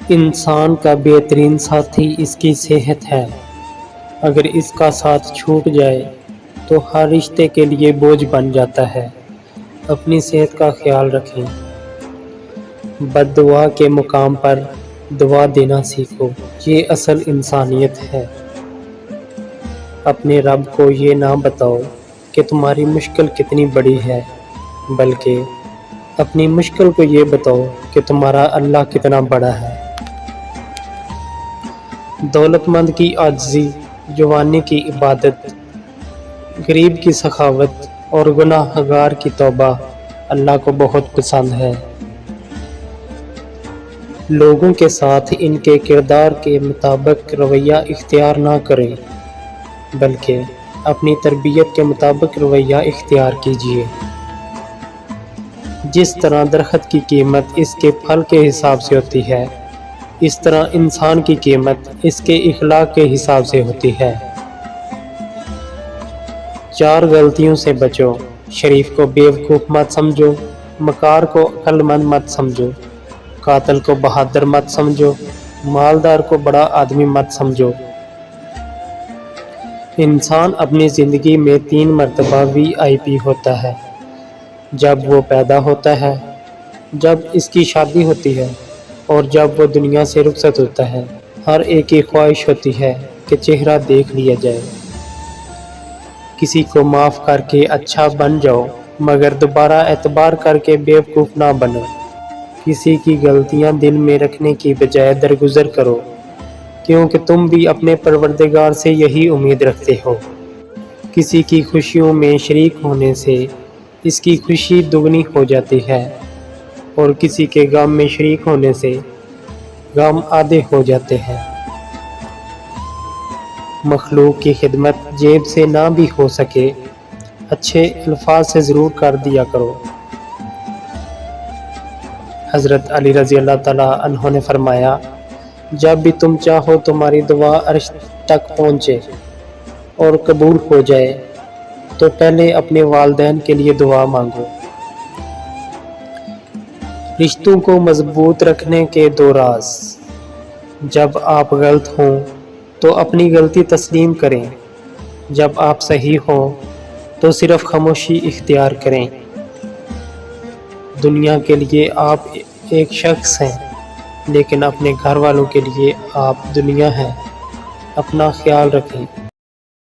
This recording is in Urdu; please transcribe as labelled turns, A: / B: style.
A: انسان کا بہترین ساتھی اس کی صحت ہے۔ اگر اس کا ساتھ چھوٹ جائے تو ہر رشتے کے لیے بوجھ بن جاتا ہے۔ اپنی صحت کا خیال رکھیں۔ بد دعا کے مقام پر دعا دینا سیکھو، یہ اصل انسانیت ہے۔ اپنے رب کو یہ نہ بتاؤ کہ تمہاری مشکل کتنی بڑی ہے، بلکہ اپنی مشکل کو یہ بتاؤ کہ تمہارا اللہ کتنا بڑا ہے۔ دولت مند کی عاجزی، جوانی کی عبادت، غریب کی سخاوت اور گناہ گار کی توبہ اللہ کو بہت پسند ہے۔ لوگوں کے ساتھ ان کے کردار کے مطابق رویہ اختیار نہ کریں، بلکہ اپنی تربیت کے مطابق رویہ اختیار کیجیے۔ جس طرح درخت کی قیمت اس کے پھل کے حساب سے ہوتی ہے، اس طرح انسان کی قیمت اس کے اخلاق کے حساب سے ہوتی ہے۔ 4 غلطیوں سے بچو۔ شریف کو بیوقوف مت سمجھو، مکار کو عقل مند مت سمجھو، قاتل کو بہادر مت سمجھو، مالدار کو بڑا آدمی مت سمجھو۔ انسان اپنی زندگی میں 3 مرتبہ VIP ہوتا ہے: جب وہ پیدا ہوتا ہے، جب اس کی شادی ہوتی ہے، اور جب وہ دنیا سے رخصت ہوتا ہے۔ ہر ایک کی خواہش ہوتی ہے کہ چہرہ دیکھ لیا جائے۔ کسی کو معاف کر کے اچھا بن جاؤ، مگر دوبارہ اعتبار کر کے بیوقوف نہ بنو۔ کسی کی غلطیاں دل میں رکھنے کی بجائے درگزر کرو، کیونکہ تم بھی اپنے پروردگار سے یہی امید رکھتے ہو۔ کسی کی خوشیوں میں شریک ہونے سے اس کی خوشی دگنی ہو جاتی ہے، اور کسی کے غم میں شریک ہونے سے غم آدھے ہو جاتے ہیں۔ مخلوق کی خدمت جیب سے نہ بھی ہو سکے، اچھے الفاظ سے ضرور کر دیا کرو۔ حضرت علی رضی اللہ تعالیٰ عنہ نے فرمایا، جب بھی تم چاہو تمہاری دعا عرش تک پہنچے اور قبول ہو جائے تو پہلے اپنے والدین کے لیے دعا مانگو۔ رشتوں کو مضبوط رکھنے کے 2 راز۔ جب آپ غلط ہوں تو اپنی غلطی تسلیم کریں، جب آپ صحیح ہوں تو صرف خاموشی اختیار کریں۔ دنیا کے لیے آپ ایک شخص ہیں، لیکن اپنے گھر والوں کے لیے آپ دنیا ہیں۔ اپنا خیال رکھیں۔